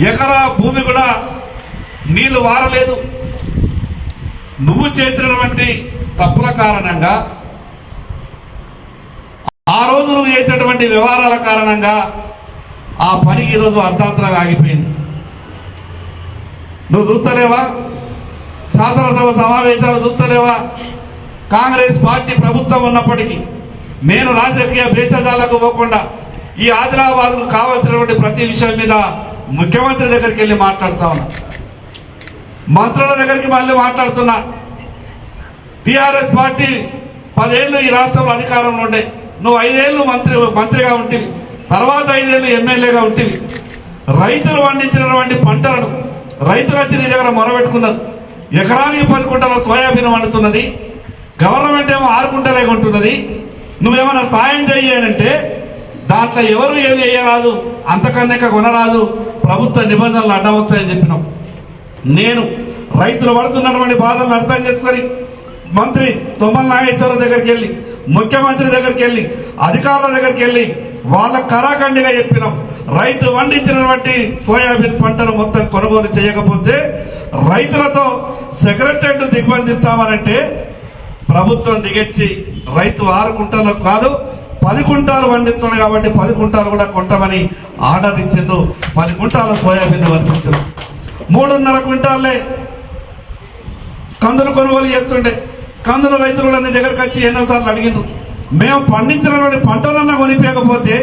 ఎకరా భూమి కూడా నీళ్లు వారలేదు. నువ్వు చేసినటువంటి తప్పుల కారణంగా, ఆ రోజు నువ్వు చేసినటువంటి వ్యవహారాల కారణంగా ఆ పనికి ఈరోజు అర్ధాంతరంగా ఆగిపోయింది. నువ్వు చూస్తలేవా? శాసనసభ సమావేశాలు చూస్తలేవా? కాంగ్రెస్ పార్టీ ప్రభుత్వం ఉన్నప్పటికీ నేను రాజకీయ భేషజాలకు పోకుండా ఈ ఆదిలాబాద్కు కావాల్సినటువంటి ప్రతి విషయం మీద ముఖ్యమంత్రి దగ్గరికి వెళ్ళి మాట్లాడుతా ఉన్నా, మంత్రుల దగ్గరికి మళ్ళీ మాట్లాడుతున్నా. టీఆర్ఎస్ పార్టీ 10 ఏళ్ళు ఈ రాష్ట్రంలో అధికారంలో ఉండే, నువ్వు 5 ఏళ్ళు మంత్రిగా ఉంటివి, తర్వాత 5 ఏళ్ళు ఎమ్మెల్యేగా ఉంటివి. రైతులు పండించినటువంటి పంటలను రైతులు వచ్చి నీ దగ్గర మొరబెట్టుకున్నారు. ఎకరానికి 10 కుంటల సోయాబీన్ వండుతున్నది, గవర్నమెంట్ ఏమో 6 కుంటలే కొంటున్నది. నువ్వేమైనా సాయం చేయాలంటే దాంట్లో ఎవరు ఏమి వేయరాదు, అంతకన్నా కొనరాదు, ప్రభుత్వ నిబంధనలు అడ్డం వస్తాయని చెప్పినాం. నేను రైతులు పడుతున్నటువంటి బాధలను అర్థం చేసుకొని మంత్రి తుమ్మల నాగేశ్వరరావు దగ్గరికి వెళ్ళి, ముఖ్యమంత్రి దగ్గరికి వెళ్ళి, అధికారుల దగ్గరికి వెళ్ళి వాళ్ళ కరాఖండిగా చెప్పినాం, రైతు పండించినటువంటి సోయాబీన్ పంటను మొత్తం కొనుగోలు చేయకపోతే రైతులతో సెక్రటరేట్ దిగ్బంధిస్తామనంటే ప్రభుత్వం దిగొచ్చి రైతు 6 కుంటాలు కాదు 10 కుంటాలు పండిస్తున్నాడు కాబట్టి 10 కుంటాలు కూడా కొంటామని ఆర్డర్ ఇచ్చిండ్రు. 10 కుంటాల సోయాబీన్ వర్తించారు. 3.5 క్వింటాలే కందులు కొనుగోలు చేస్తుండే. కందులు రైతులు కూడా నీ దగ్గరకు వచ్చి ఎన్నోసార్లు అడిగిండ్రు, మేము పండించినటువంటి పంటలన్నా కొనిపించకపోతే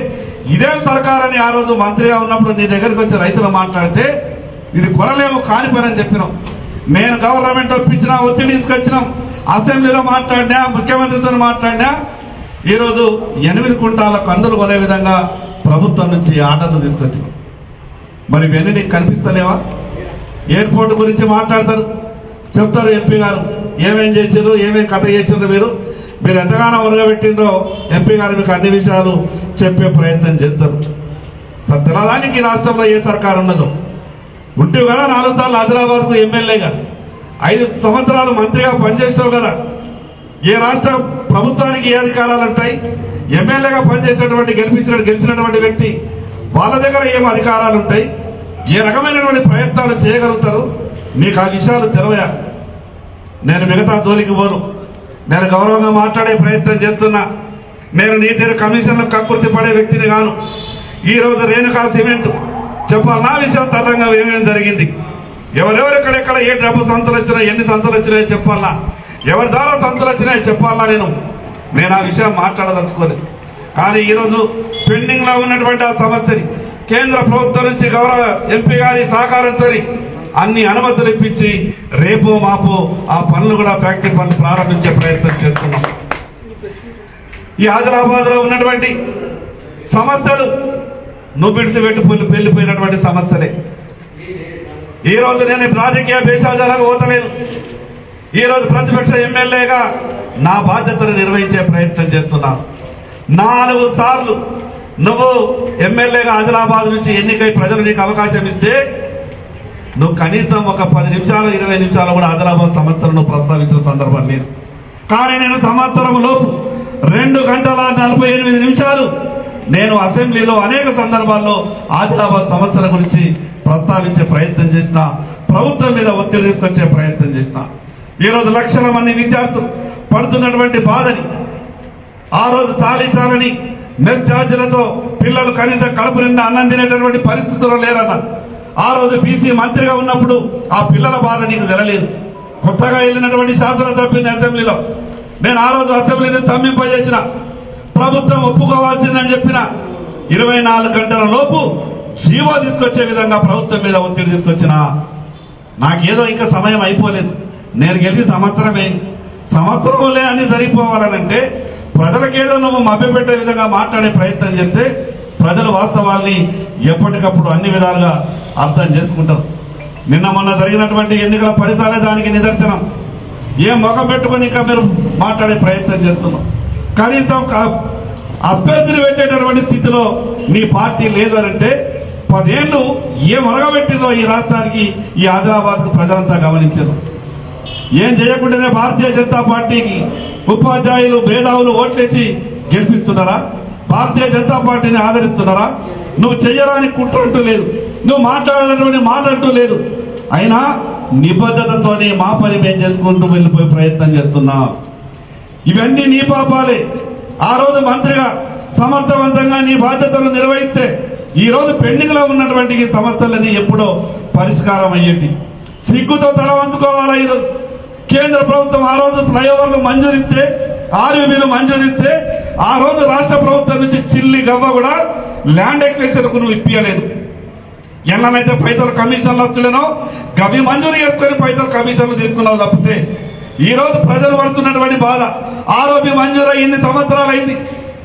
ఇదే సర్కారని ఆ రోజు మంత్రిగా ఉన్నప్పుడు నీ దగ్గరికి వచ్చి రైతులు మాట్లాడితే ఇది కొనలేము కాని పని అని చెప్పినాం. నేను గవర్నమెంట్ ఒప్పించినా, ఒత్తిడి తీసుకొచ్చినాం, అసెంబ్లీలో మాట్లాడినా, ముఖ్యమంత్రితో మాట్లాడినా ఈరోజు 8 కుంటాల కందులు కొనే విధంగా ప్రభుత్వం నుంచి ఆర్డర్లు తీసుకొచ్చినాం. మరి ఇవన్నీ నీకు కనిపిస్తలేవా? ఎయిర్పోర్ట్ గురించి మాట్లాడతారు, చెప్తారు ఎంపీ గారు ఏమేం చేసారు, ఏమేం కథ చేసిండ్రు, మీరు ఎంతగానో ఉరగబెట్టిండ్రో ఎంపీ గారు మీకు అన్ని విషయాలు చెప్పే ప్రయత్నం చేస్తారు. తెలడానికి రాష్ట్రంలో ఏ సర్కారు ఉన్నదో ఉంటేవి కదా. 4 సార్లు ఆదిలాబాద్కు ఎమ్మెల్యేగా 5 సంవత్సరాలు మంత్రిగా పనిచేస్తావు కదా. ఏ రాష్ట్ర ప్రభుత్వానికి ఏ అధికారాలు ఉంటాయి? ఎమ్మెల్యేగా పనిచేసినటువంటి గెలిచినటువంటి వ్యక్తి వాళ్ళ దగ్గర ఏం అధికారాలు ఉంటాయి? ఏ రకమైనటువంటి ప్రయత్నాలు చేయగలుగుతారు? మీకు ఆ విషయాలు తెలవయా? నేను మిగతా జోలికి పోను, నేను గౌరవంగా మాట్లాడే ప్రయత్నం చేస్తున్నా. నేను నీతి కమిషన్లకు కకృతి పడే వ్యక్తిని కాను. ఈరోజు రేణుకా సిమెంట్ చెప్పాలి, నా విషయం తతంగా ఏమేమి జరిగింది, ఎవరెవరు ఎక్కడెక్కడ ఏ డబ్బు సంస్థలు వచ్చినాయి, ఎన్ని సంస్థలు వచ్చినాయో చెప్పాలా, ఎవరి ద్వారా సంస్థలు వచ్చినాయో చెప్పాలా. నేను ఆ విషయం మాట్లాడదలుచుకోలేదు. కానీ ఈరోజు పెండింగ్ లో ఉన్నటువంటి ఆ సమస్యని కేంద్ర ప్రభుత్వం నుంచి గౌరవ ఎంపీ గారి సహకారంతో అన్ని అనుమతులు ఇప్పించి రేపు మాపు ఆ పనులు కూడా ఫ్యాక్టరీ పనులు ప్రారంభించే ప్రయత్నం చేస్తున్నాం. ఈ ఆదిలాబాద్ లో ఉన్నటువంటి సమస్యలు నువ్వు విడిచిపెట్టి వెళ్ళిపోయినటువంటి సమస్యలే. ఈ రోజు నేను రాజకీయ భేషజాలకు పోతలేను. ఈ రోజు ప్రతిపక్ష ఎమ్మెల్యేగా నా బాధ్యతను నిర్వహించే ప్రయత్నం చేస్తున్నాను. 4 సార్లు నువ్వు ఎమ్మెల్యేగా ఆదిలాబాద్ నుంచి ఎన్నికై ప్రజలు నీకు అవకాశం ఇస్తే నువ్వు కనీసం ఒక 10 నిమిషాలు 20 నిమిషాలు కూడా ఆదిలాబాద్ సమస్యలను ప్రస్తావించిన సందర్భం లేదు. కానీ నేను సంవత్సరం లోపు 2 గంటల 48 నిమిషాలు నేను అసెంబ్లీలో అనేక సందర్భాల్లో ఆదిలాబాద్ సమస్యల గురించి ప్రస్తావించే ప్రయత్నం చేసిన, ప్రభుత్వం మీద ఒత్తిడి తీసుకొచ్చే ప్రయత్నం చేసిన. ఈరోజు లక్షల మంది విద్యార్థులు పడుతున్నటువంటి బాధని, ఆ రోజు తాళని మెస్ ఛార్జీలతో పిల్లలు కనీసం కడుపు నిండా అన్నం తినేటటువంటి పరిస్థితుల్లో లేరన్న. ఆ రోజు బీసీ మంత్రిగా ఉన్నప్పుడు ఆ పిల్లల బాధ నీకు తెరలేదు. కొత్తగా వెళ్ళినటువంటి శాసనసభ్యుని అసెంబ్లీలో నేను ఆ రోజు అసెంబ్లీని స్తంభింపజేసిన, ప్రభుత్వం ఒప్పుకోవాల్సిందని చెప్పిన 24 గంటల లోపు జీవో తీసుకొచ్చే విధంగా ప్రభుత్వం మీద ఒత్తిడి తీసుకొచ్చిన. నాకేదో ఇంకా సమయం అయిపోలేదు, నేను గెలిచి సంవత్సరంలే అన్ని సరిపోవాలనంటే ప్రజలకేదో నువ్వు మభ్యపెట్టే విధంగా మాట్లాడే ప్రయత్నం చేస్తే ప్రజలు వాస్తవాల్ని ఎప్పటికప్పుడు అన్ని విధాలుగా అర్థం చేసుకుంటారు. నిన్న మొన్న జరిగినటువంటి ఎన్నికల ఫలితాలే దానికి నిదర్శనం. ఏం ముఖం పెట్టుకొని ఇంకా మీరు మాట్లాడే ప్రయత్నం చేస్తున్నాం. కనీసం అభ్యర్థిని పెట్టేటటువంటి స్థితిలో నీ పార్టీ లేదు అనంటే 10 ఏళ్ళు ఏం ఒరగబెట్టిందో ఈ రాష్ట్రానికి, ఈ ఆదిలాబాద్కు ప్రజలంతా గమనించారు. ఏం చేయకుండానే భారతీయ జనతా పార్టీకి ఉపాధ్యాయులు మేధావులు ఓట్లేసి గెలిపిస్తున్నారా? భారతీయ జనతా పార్టీని ఆదరిస్తున్నారా? నువ్వు చెయ్యరాని కుట్ర అంటూ లేదు. నువ్వు మాట్లాడినటువంటి మాట అంటూ లేదు. అయినా నిబద్ధతతోనే మా పని మేము చేసుకుంటూ వెళ్ళిపోయే ప్రయత్నం చేస్తున్నాం. ఇవన్నీ నీ పాపాలే. ఆ రోజు మంత్రిగా సమర్థవంతంగా నీ బాధ్యతలు నిర్వహిస్తే ఈ రోజు పెండింగ్ లో ఉన్నటువంటి ఈ సమస్యలన్నీ ఎప్పుడో పరిష్కారం అయ్యేటి. సిగ్గుతో తల వంచుకోవాలా. ఈరోజు కేంద్ర ప్రభుత్వం ఆ రోజు ఫ్లైఓవర్లు మంజూరిస్తే, ఆర్వీబీలు మంజూరిస్తే, ఆ రోజు రాష్ట్ర ప్రభుత్వం నుంచి చిల్లి గవ్వ కూడా ల్యాండ్ ఎక్వేషన్కు నువ్వు ఇప్పించలేదు. ఎన్నైతే పైసలు కమిషన్లు వస్తున్నానో గవి మంజూరు చేసుకొని పైసలు కమిషన్లు తీసుకున్నావు తప్పితే ఈ రోజు ప్రజలు పడుతున్నటువంటి బాధ. ఆరోపి మంజూరు ఇన్ని సంవత్సరాలు అయింది.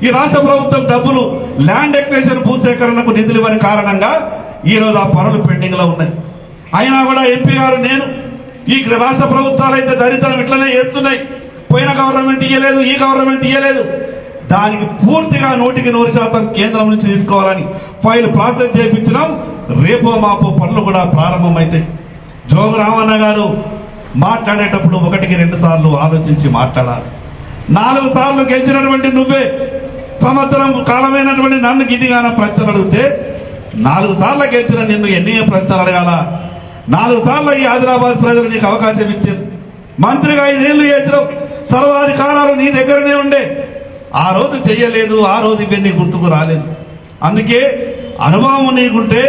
ఈ రాష్ట్ర ప్రభుత్వం డబ్బులు ల్యాండ్ ఎక్వేషన్ భూసేకరణకు నిధులు ఇవ్వని కారణంగా ఈ రోజు ఆ పనులు పెండింగ్ లో ఉన్నాయి. అయినా కూడా ఎంపీ గారు నేను ఈ రాష్ట్ర ప్రభుత్వాలు అయితే దరిద్రం ఇట్లనే చేస్తున్నాయి. పోయిన గవర్నమెంట్ ఇయ్యలేదు, ఈ గవర్నమెంట్ ఇయ్యలేదు. దానికి పూర్తిగా 100% కేంద్రం నుంచి తీసుకోవాలని ఫైల్ ప్రాసెస్ చేయించడం. రేపో మాపో పనులు కూడా ప్రారంభమైతాయి. జోగు రామన్న గారు మాట్లాడేటప్పుడు 1-2 సార్లు ఆలోచించి మాట్లాడాలి. 4 సార్లు గెలిచినటువంటి నువ్వే సంవత్సరం కాలమైనటువంటి నన్ను గిన్నిగాన ప్రశ్నలు అడిగితే 4 సార్లు గెలిచిన నిన్ను ఎన్ని ప్రశ్నలు అడగాల? 4 సార్లు ఈ ఆదిలాబాద్ ప్రజలు నీకు అవకాశం ఇచ్చారు. మంత్రిగా 5 ఏళ్ళు చేసినావు. సర్వాధికారాలు నీ దగ్గరనే ఉండే. ఆ రోజు చెయ్యలేదు. ఆ రోజు ఇవన్నీ గుర్తుకు రాలేదు. అందుకే అనుభవం నీకుంటే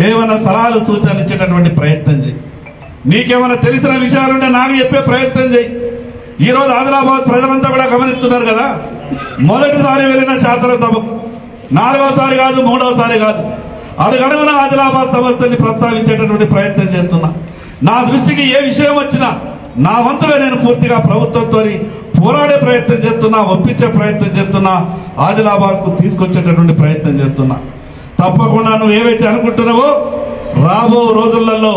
ఏమైనా సలహాలు సూచనలు ఇచ్చేటటువంటి ప్రయత్నం చేయి. నీకేమైనా తెలిసిన విషయాలుంటే నాకు చెప్పే ప్రయత్నం చేయి. ఈ రోజు ఆదిలాబాద్ ప్రజలంతా కూడా గమనిస్తున్నారు కదా. మొదటిసారి వెళ్ళిన శాసనసభకు 4వసారి కాదు, 3వసారి కాదు, అడుగడుగున ఆదిలాబాద్ సమస్యని ప్రస్తావించేటటువంటి ప్రయత్నం చేస్తున్నా. నా దృష్టికి ఏ విషయం వచ్చినా నా వంతుగా నేను పూర్తిగా ప్రభుత్వంతో పోరాడే ప్రయత్నం చేస్తున్నా, ఒప్పించే ప్రయత్నం చేస్తున్నా, ఆదిలాబాద్ కు తీసుకొచ్చేటటువంటి ప్రయత్నం చేస్తున్నా. తప్పకుండా నువ్వు ఏవైతే అనుకుంటున్నావో రాబో రోజులలో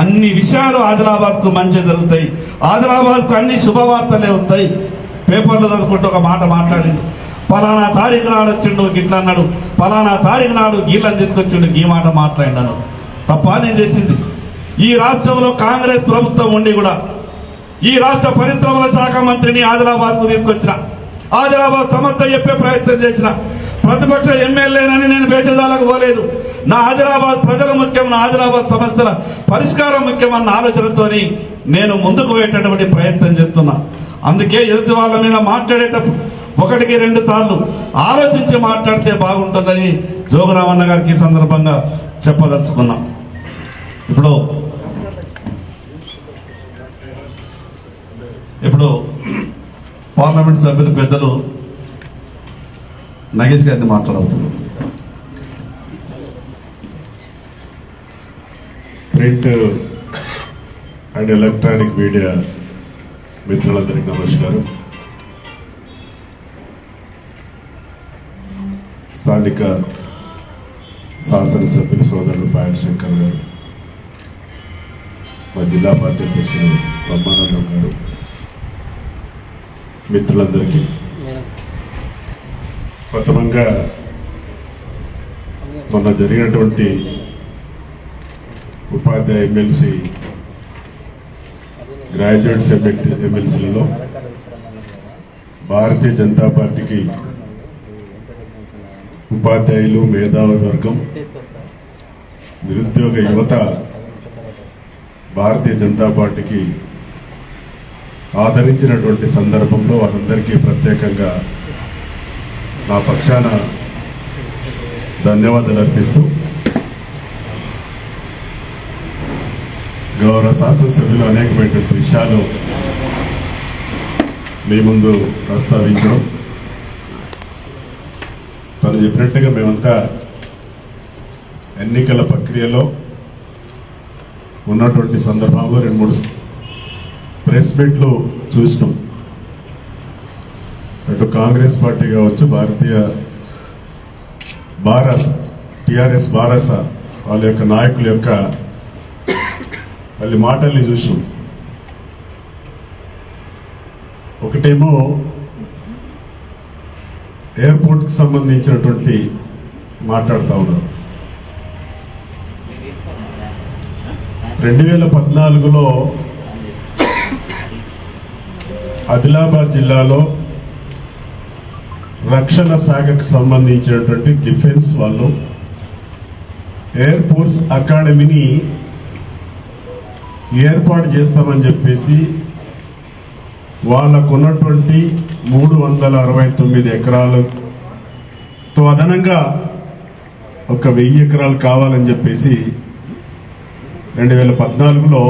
అన్ని విషయాలు ఆదిలాబాద్ కు మంచి జరుగుతాయి. ఆదిలాబాద్ కు అన్ని శుభవార్తలే వస్తాయి. పేపర్లు చదువుకుంటూ ఒక మాట మాట్లాడిండు. పలానా తారీఖు నాడు వచ్చిండు గిట్లా అన్నాడు, పలానా తారీఖు నాడు గీళ్ళని తీసుకొచ్చిండు, ఈ మాట మాట్లాడినాను. తప్ప నేను చేసింది. ఈ రాష్ట్రంలో కాంగ్రెస్ ప్రభుత్వం ఉండి కూడా ఈ రాష్ట్ర పరిశ్రమల శాఖ మంత్రిని ఆదిలాబాద్ కు తీసుకొచ్చిన, ఆదిలాబాద్ సమస్య చెప్పే ప్రయత్నం చేసిన. ప్రతిపక్ష ఎమ్మెల్యేనని నేను బేజాలకు పోలేదు. నా ఆదిలాబాద్ ప్రజలు ముఖ్యం, నా ఆదిలాబాద్ సమస్యల పరిష్కారం ముఖ్యమన్న ఆలోచనతోని నేను ముందుకు పోయేటటువంటి ప్రయత్నం చేస్తున్నా. అందుకే ఎదుటి వాళ్ళ మీద మాట్లాడేటప్పుడు 1-2 సార్లు ఆలోచించి మాట్లాడితే బాగుంటుందని జోగురామన్న గారికి ఈ సందర్భంగా చెప్పదలుచుకున్నాం. ఇప్పుడు పార్లమెంట్ సభ్యులు పెద్దలు నగేష్ గారిని మాట్లాడుతున్నారు. ప్రింట్ అండ్ ఎలక్ట్రానిక్ మీడియా మిత్రులందరికీ నమస్కారం. స్థానిక శాసనసభ్యులు సోదరులు పాయల్ శంకర్ గారు, మా జిల్లా పార్టీ అధ్యక్షులు బ్రహ్మానందం గారు, మిత్రులందరికీ ప్రథమంగా మొన్న జరిగినటువంటి ఉపాధ్యాయ ఎమ్మెల్సీ గ్రాడ్యుయేట్స్ ఎమ్మెల్సీలలో భారతీయ జనతా పార్టీకి ఉపాధ్యాయులు, మేధావి వర్గం, నిరుద్యోగ యువత భారతీయ జనతా పార్టీకి ఆదరించినటువంటి సందర్భంలో వారందరికీ ప్రత్యేకంగా నా పక్షాన ధన్యవాదాలు అర్పిస్తూ గౌరవ శాసనసభ్యులు అనేకమైనటువంటి విషయాలు మీ ముందు ప్రస్తావించడం, తను చెప్పినట్టుగా మేమంతా ఎన్నికల ప్రక్రియలో ఉన్నటువంటి సందర్భంలో 2-3 ప్రెస్ మీట్లు చూసినాం. అటు కాంగ్రెస్ పార్టీ కావచ్చు, భారతీయ టిఆర్ఎస్ బారాస వాళ్ళ యొక్క నాయకుల యొక్క వాళ్ళ మాటల్ని చూసాం. ఒకటేమో ఎయిర్పోర్ట్కి సంబంధించినటువంటి మాట్లాడుతూ ఉన్నారు. 2014లో ఆదిలాబాద్ జిల్లాలో రక్షణ శాఖకు సంబంధించినటువంటి డిఫెన్స్ వాళ్ళు ఎయిర్ ఫోర్స్ అకాడమీని ఏర్పాటు చేస్తామని చెప్పేసి వాళ్ళకున్నటువంటి 369 ఎకరాలతో అదనంగా ఒక 1000 ఎకరాలు కావాలని చెప్పేసి 2014లో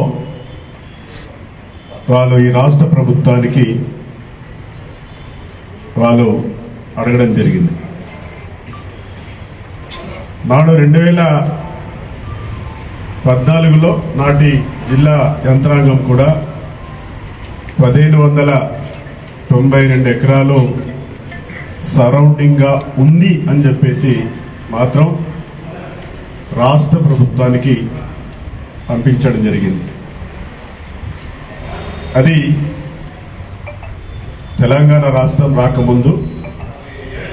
వాళ్ళు ఈ రాష్ట్ర ప్రభుత్వానికి వాళ్ళు అడగడం జరిగింది. నాడు 2014లో నాటి జిల్లా యంత్రాంగం కూడా 1592 ఎకరాలు సరౌండింగ్ గా ఉంది అని చెప్పేసి మాత్రం రాష్ట్ర ప్రభుత్వానికి పంపించడం జరిగింది. అది తెలంగాణ రాష్ట్రం రాకముందు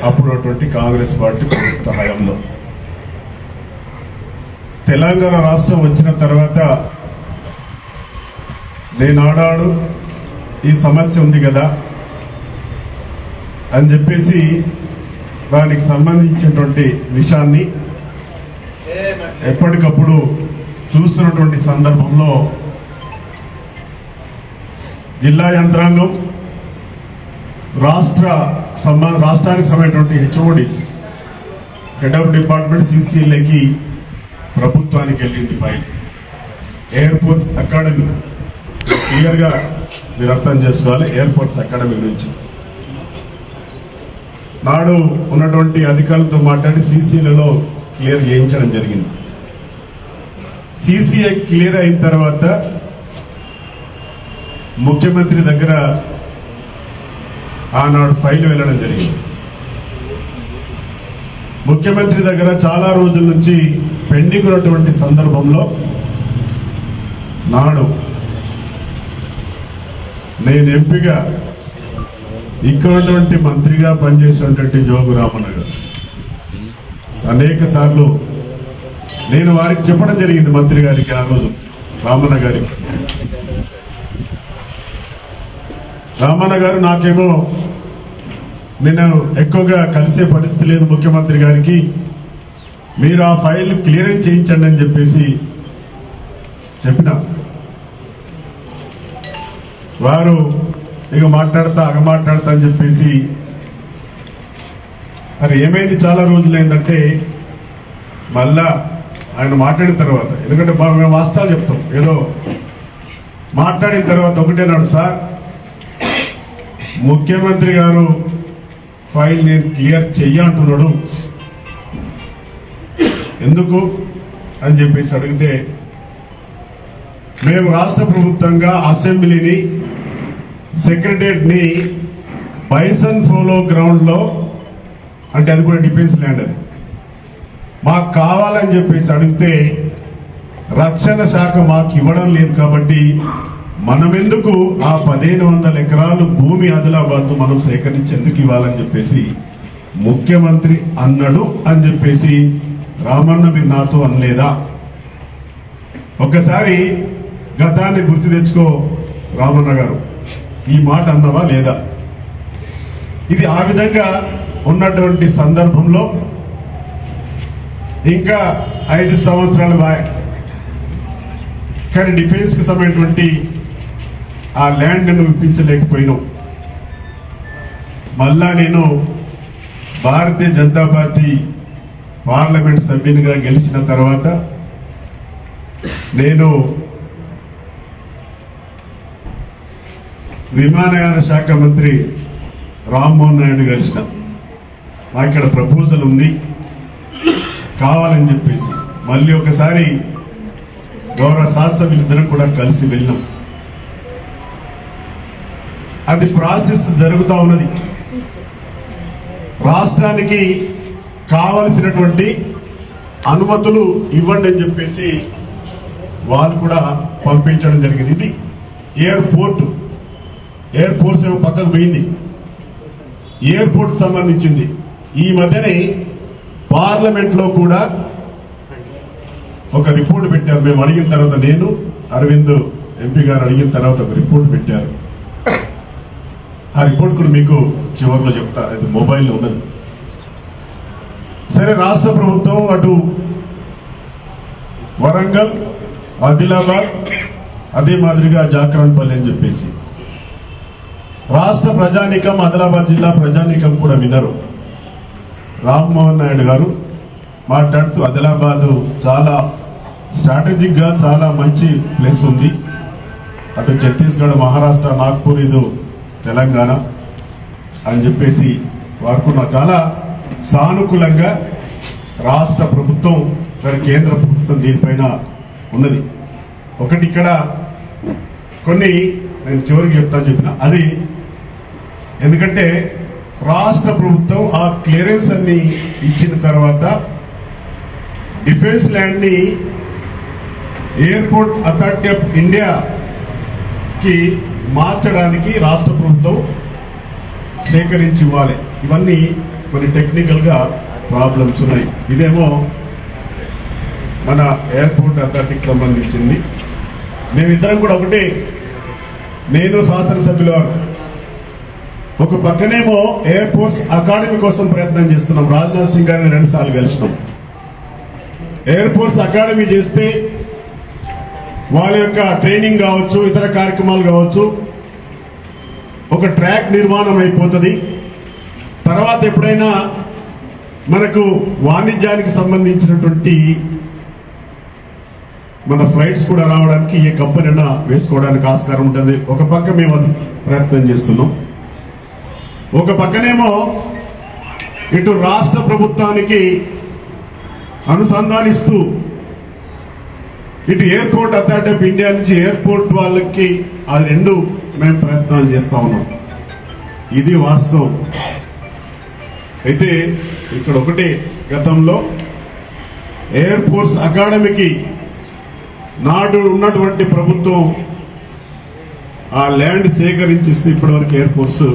అప్పుడున్నటువంటి కాంగ్రెస్ పార్టీ ప్రభుత్వ హయాంలో. తెలంగాణ రాష్ట్రం వచ్చిన తర్వాత నేను ఆడాడు ఈ సమస్య ఉంది కదా అని చెప్పేసి దానికి సంబంధించినటువంటి విషయాన్ని ఎప్పటికప్పుడు చూస్తున్నటువంటి సందర్భంలో జిల్లా యంత్రాంగం రాష్ట్రానికి సంబంధించినటువంటి హెచ్ఓడిస్ హెడ్ ఆఫ్ డిపార్ట్మెంట్ సిసిఎల్ఏకి ప్రభుత్వానికి వెళ్ళింది file. Air force academy clear గా మీరు అర్థం చేసుకోవాలి. ఎయిర్ ఫోర్స్ అకాడమీ నుంచి నాడు ఉన్నటువంటి అధికారులతో మాట్లాడి సిసిఎల్లో క్లియర్ చేయించడం జరిగింది. సిసిఏ క్లియర్ అయిన తర్వాత ముఖ్యమంత్రి దగ్గర ఆనాడు ఫైల్ వెళ్ళడం జరిగింది. ముఖ్యమంత్రి దగ్గర చాలా రోజుల నుంచి పెండింగ్ ఉన్నటువంటి సందర్భంలో నాడు నేను ఎంపీగా ఇక్కడ ఉన్నటువంటి మంత్రిగా పనిచేసినటువంటి జోగు రామన్న గారు అనేక సార్లు నేను వారికి చెప్పడం జరిగింది. మంత్రి గారికి ఆ రోజు రామన్న గారికి, రామన్న గారు నాకేమో నేను ఎక్కువగా కలిసే పరిస్థితి లేదు ముఖ్యమంత్రి గారికి, మీరు ఆ ఫైల్ క్లియరెన్స్ చేయించండి అని చెప్పేసి చెప్పిన వారు ఇక మాట్లాడతా అని చెప్పేసి మరి ఏమైంది చాలా రోజులు ఏంటంటే మళ్ళా ఆయన మాట్లాడిన తర్వాత, ఎందుకంటే మేము వాస్తవాలు చెప్తాం, ఏదో మాట్లాడిన తర్వాత ఒకటే నాడు సార్ ముఖ్యమంత్రి గారు ఫైల్ నేను క్లియర్ చెయ్యంటున్నాడు ఎందుకు అని చెప్పేసి అడిగితే మేము రాష్ట్ర ప్రభుత్వంగా అసెంబ్లీని సెక్రటరియట్ ని బైసన్ ఫోలో గ్రౌండ్ లో, అంటే అది కూడా డిఫెన్స్ ల్యాండ్, అది మాకు కావాలని చెప్పేసి అడిగితే రక్షణ శాఖ మాకు ఇవ్వడం లేదు కాబట్టి మనమెందుకు ఆ 1500 ఎకరాలు భూమి ఆదిలాబాద్ మనం సేకరించి ఎందుకు ఇవ్వాలని చెప్పేసి ముఖ్యమంత్రి అన్నాడు అని చెప్పేసి రామన్న మీరు నాతో అనలేదా? ఒక్కసారి గతాన్ని గుర్తు తెచ్చుకో రామన్న గారు, ఈ మాట అన్నవా లేదా? ఇది ఆ విధంగా ఉన్నటువంటి సందర్భంలో ఇంకా 5 సంవత్సరాలు కానీ డిఫెన్స్ కి సంబంధించినటువంటి ఆ ల్యాండ్ ను ఇప్పించలేకపోయినాం. మళ్ళా నేను భారతీయ జనతా పార్టీ పార్లమెంట్ సభ్యునిగా గెలిచిన తర్వాత నేను విమానయాన శాఖ మంత్రి రామ్మోహన్ నాయుడు కలిసిన, నాకు ఇక్కడ ప్రపోజల్ ఉంది కావాలని చెప్పేసి మళ్ళీ ఒకసారి గౌరవ శాసనసభ్యులిద్దరం కూడా కలిసి వెళ్ళినాం. అది ప్రాసెస్ జరుగుతూ ఉన్నది. రాష్ట్రానికి కావలసినటువంటి అనుమతులు ఇవ్వండి అని చెప్పేసి వాళ్ళు కూడా పంపించడం జరిగింది. ఇది ఎయిర్ ఫోర్స్ ఏమో పక్కకు పోయింది, ఎయిర్పోర్ట్ సంబంధించింది. ఈ మధ్యనే పార్లమెంట్ లో కూడా ఒక రిపోర్ట్ పెట్టారు. మేము అడిగిన తర్వాత, నేను అరవింద్ ఎంపీ గారు అడిగిన తర్వాత ఒక రిపోర్ట్ పెట్టారు. ఆ రిపోర్ట్ కూడా మీకు చివరిలో చెప్తారు, అది మొబైల్లో ఉన్నది. సరే, రాష్ట్ర ప్రభుత్వం అటు వరంగల్, ఆదిలాబాద్, అదే మాదిరిగా జాక్రాన్పల్లి అని చెప్పేసి రాష్ట్ర ప్రజానీకం, ఆదిలాబాద్ జిల్లా ప్రజానీకం కూడా విన్నారు. రామ్మోహన్ నాయుడు గారు మాట్లాడుతూ ఆదిలాబాద్ చాలా స్ట్రాటజిక్ గా చాలా మంచి ప్లేస్ ఉంది, అటు ఛత్తీస్గఢ్, మహారాష్ట్ర, నాగ్పూర్, ఇది తెలంగాణ అని చెప్పేసి వారు చాలా సానుకూలంగా రాష్ట్ర ప్రభుత్వం మరి కేంద్ర ప్రభుత్వం దీనిపైన ఉన్నది. ఒకటి ఇక్కడ కొన్ని నేను చివరికి చెప్తాను చెప్పిన అది ఎందుకంటే రాష్ట్ర ప్రభుత్వం ఆ క్లియరెన్స్ అన్ని ఇచ్చిన తర్వాత డిఫెన్స్ ల్యాండ్ ని ఎయిర్పోర్ట్ అథారిటీ ఆఫ్ ఇండియాకి మార్చడానికి రాష్ట్ర ప్రభుత్వం సేకరించి ఇవ్వాలి. ఇవన్నీ కొన్ని టెక్నికల్ గా ప్రాబ్లమ్స్ ఉన్నాయి. ఇదేమో మన ఎయిర్పోర్ట్ అథారిటీకి సంబంధించింది. మేమిద్దరం కూడా ఒకటే, నేను శాసనసభ్యుల వారు ఒక పక్కనేమో ఎయిర్ ఫోర్స్ అకాడమీ కోసం ప్రయత్నం చేస్తున్నాం. రాజ్నాథ్ సింగ్ గారిని 2 సార్లు కలిసినాం. ఎయిర్ ఫోర్స్ అకాడమీ చేస్తే వాళ్ళ యొక్క ట్రైనింగ్ కావచ్చు, ఇతర కార్యక్రమాలు కావచ్చు, ఒక ట్రాక్ నిర్మాణం అయిపోతుంది. తర్వాత ఎప్పుడైనా మనకు వాణిజ్యానికి సంబంధించినటువంటి మన ఫ్లైట్స్ కూడా రావడానికి ఏ కంపెనీ అయినా వేసుకోవడానికి ఆస్కారం ఉంటుంది. ఒక పక్క మేము అది ప్రయత్నం చేస్తున్నాం. ఒక పక్కనేమో ఇటు రాష్ట్ర ప్రభుత్వానికి అనుసంధానిస్తూ ఇటు ఎయిర్పోర్ట్ అథారిటీ ఆఫ్ ఇండియా నుంచి ఎయిర్పోర్ట్ వాళ్ళకి అది 2 మేము ప్రయత్నాలు చేస్తా ఉన్నాం. ఇది వాస్తవం. అయితే ఇక్కడ ఒకటే, గతంలో ఎయిర్ ఫోర్స్ అకాడమీకి నాడు ఉన్నటువంటి ప్రభుత్వం ఆ ల్యాండ్ సేకరించిస్తే ఇప్పటివరకు ఎయిర్ ఫోర్స్